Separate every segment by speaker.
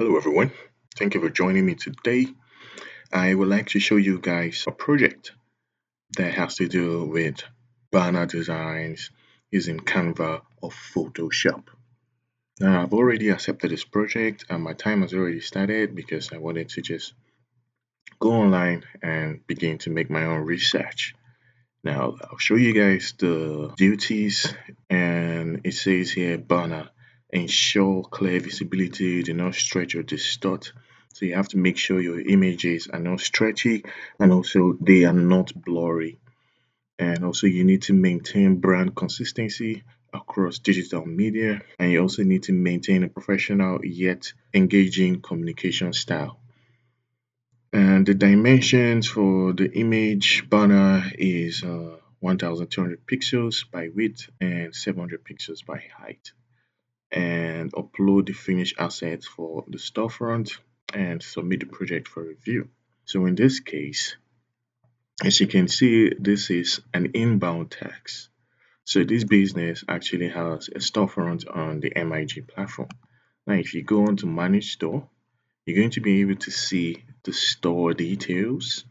Speaker 1: Hello everyone, thank you for joining me today. I would like to show you guys a project that has to do with banner designs using Canva or Photoshop. Now I've already accepted this project and my time has already started because I wanted to just go online and begin to make my own research. Now I'll show you guys the duties, and it says here banner ensure clear visibility, do not stretch or distort. So you have to make sure your images are not stretchy and also they are not blurry. And also you need to maintain brand consistency across digital media, and you also need to maintain a professional yet engaging communication style. And the dimensions for the image banner is 1200 pixels by width and 700 pixels by height. And upload the finished assets for the storefront and submit the project for review. So in this case, as you can see, this is an inbound tax. So this business actually has a storefront on the MIG platform. Now, if you go on to manage store, you're going to be able to see the store details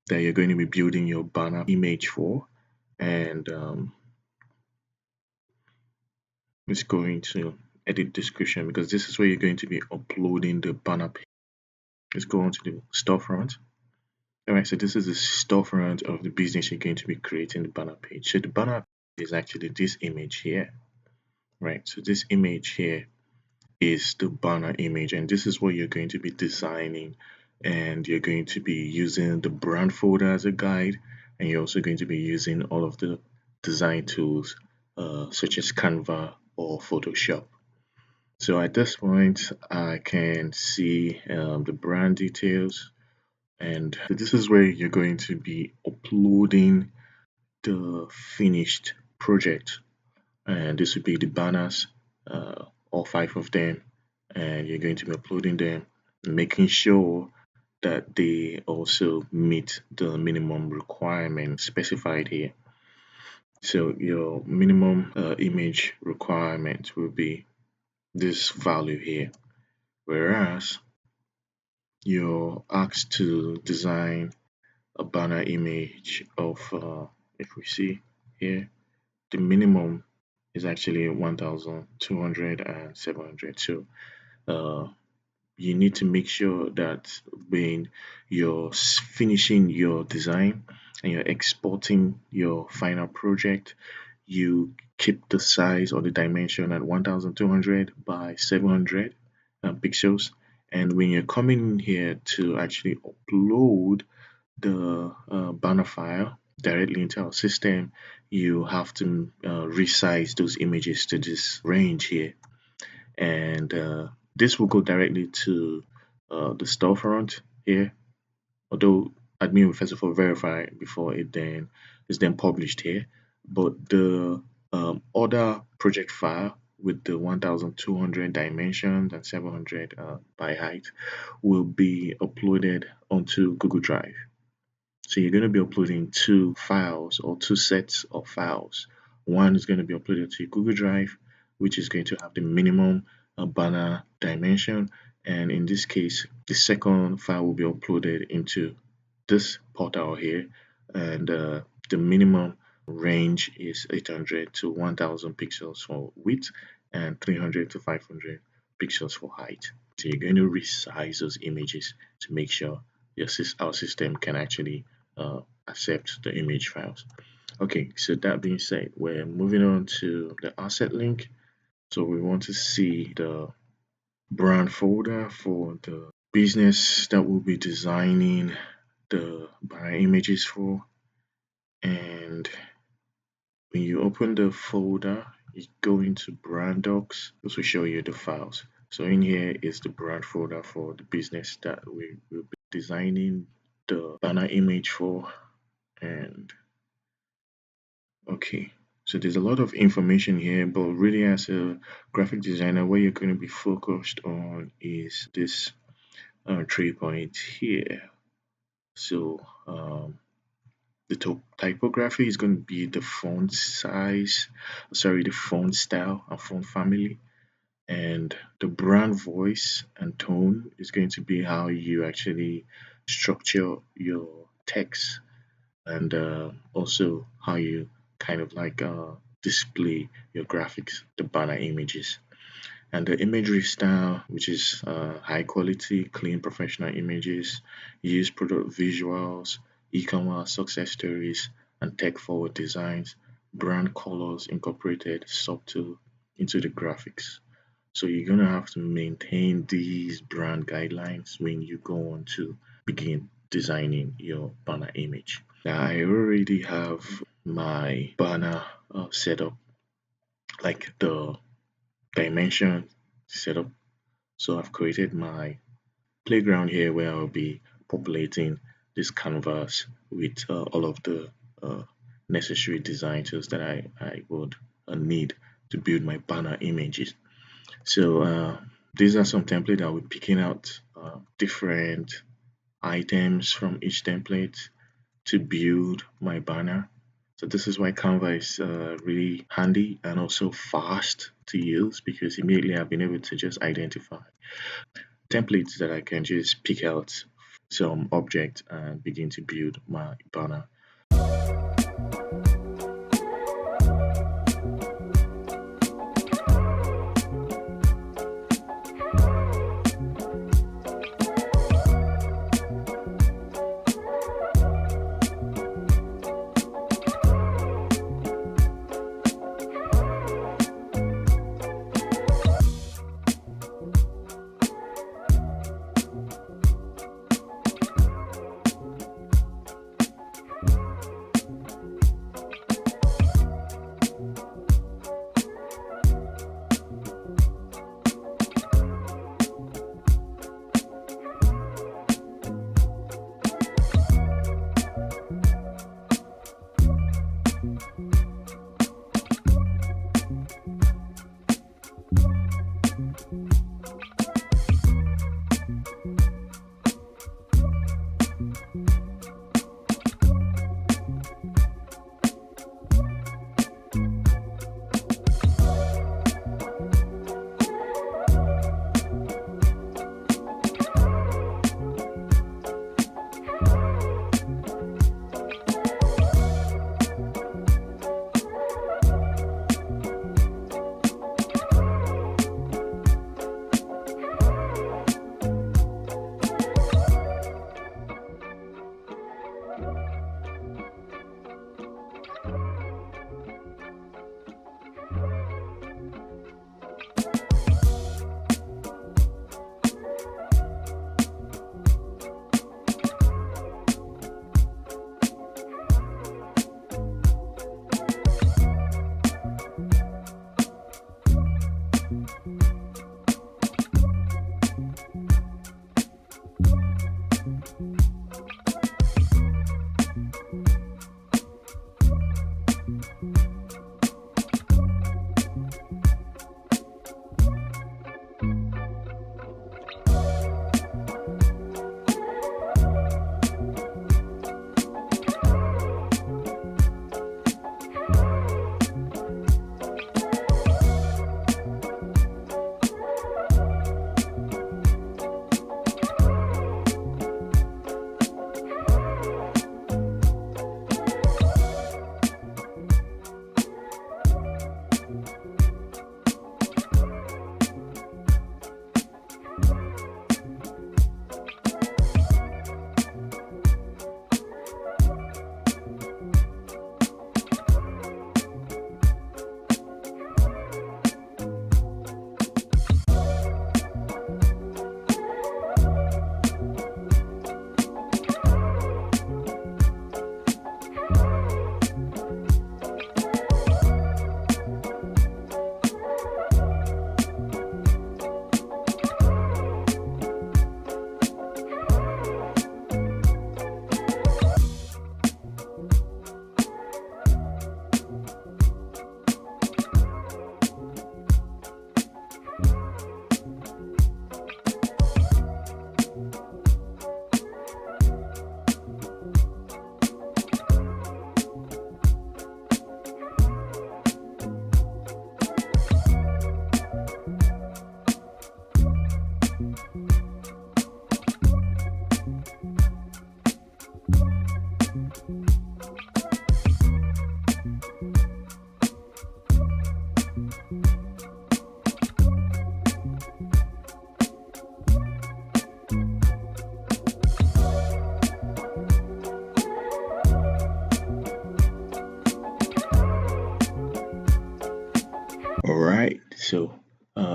Speaker 1: that you're going to be building your banner image for, and it's going to edit description because this is where you're going to be uploading the banner page. Let's go on to the storefront. Alright, so this is the storefront of the business you're going to be creating the banner page. So the banner is actually this image here, right? So this image here is the banner image, and this is what you're going to be designing, and you're going to be using the brand folder as a guide, and you're also going to be using all of the design tools such as Canva or Photoshop. So at this point I can see the brand details, and this is where you're going to be uploading the finished project, and this would be the banners, all 5 of them, and you're going to be uploading them, making sure that they also meet the minimum requirement specified here. So your minimum image requirement will be this value here, whereas you're asked to design a banner image of if we see here, the minimum is actually 1200 and 700. So you need to make sure that when you're finishing your design and you're exporting your final project, you keep the size or the dimension at 1200 by 700 pixels. And when you're coming in here to actually upload the banner file directly into our system, you have to resize those images to this range here, and this will go directly to the storefront here, although admin will first of all verify before it then is then published here. But the other project file with the 1200 dimensions and 700 by height will be uploaded onto Google Drive. So you're going to be uploading 2 files or 2 sets of files. One is going to be uploaded to Google Drive, which is going to have the minimum banner dimension, and in this case the second file will be uploaded into this portal here, and the minimum range is 800 to 1000 pixels for width and 300 to 500 pixels for height. So you're going to resize those images to make sure our system can actually accept the image files. Okay, so that being said, we're moving on to the asset link. So we want to see the brand folder for the business that we'll be designing the banner images for. And when you open the folder, you go into brand docs. This will show you the files. So in here is the brand folder for the business that we will be designing the banner image for. And okay, so there's a lot of information here, but really as a graphic designer, what you're going to be focused on is this 3 points here. So the typography is going to be the font size, sorry, the font style and font family. And the brand voice and tone is going to be how you actually structure your text, and also how you kind of like display your graphics, the banner images. And the imagery style, which is high quality, clean, professional images, use product visuals, e-commerce success stories, and tech-forward designs, brand colors incorporated subtle into the graphics. So you're gonna have to maintain these brand guidelines when you go on to begin designing your banner image. Now I already have my banner set up, like the dimension set up. So I've created my playground here where I'll be populating this canvas with all of the uh, necessary design tools that I would need to build my banner images. So these are some templates. I'll be picking out different items from each template to build my banner. So this is why Canva is really handy and also fast to use, because immediately I've been able to just identify templates that I can just pick out some object and begin to build my banner.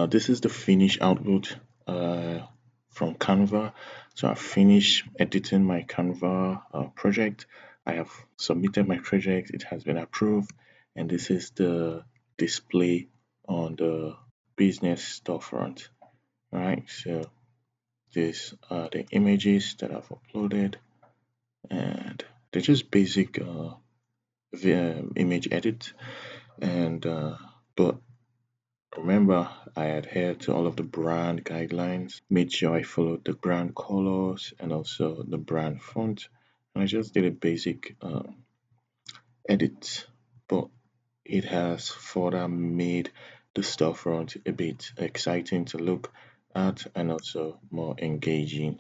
Speaker 1: This is the finished output from Canva. So I finished editing my Canva project. I have submitted my project. It has been approved, and this is the display on the business storefront. All right, so these are the images that I've uploaded, and they're just basic image edit. And but remember, I adhered to all of the brand guidelines, made sure I followed the brand colors and also the brand font. And I just did a basic edit, but it has further made the storefront a bit exciting to look at and also more engaging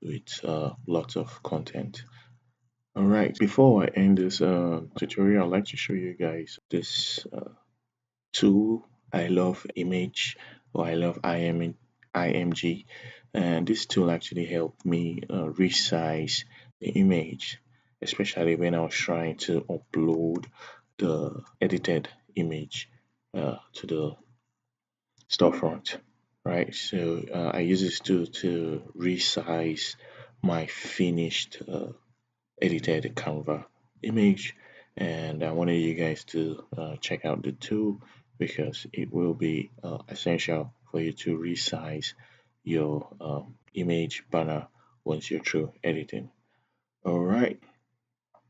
Speaker 1: with lots of content. Alright, before I end this tutorial, I'd like to show you guys this tool, I Love Image or I Love IMG, and this tool actually helped me resize the image, especially when I was trying to upload the edited image to the storefront. Right, so I use this tool to resize my finished edited Canva image, and I wanted you guys to check out the tool because it will be essential for you to resize your image banner once you're through editing. Alright,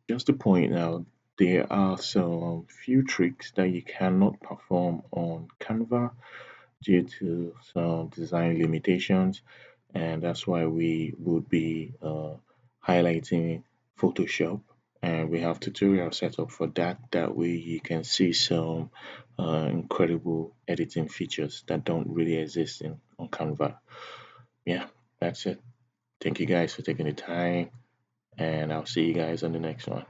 Speaker 1: just to point out, there are some few tricks that you cannot perform on Canva due to some design limitations, and that's why we would be highlighting Photoshop, and we have tutorial set up for that. That way you can see some incredible editing features that don't really exist on Canva. Yeah, that's it. Thank you guys for taking the time, and I'll see you guys on the next one.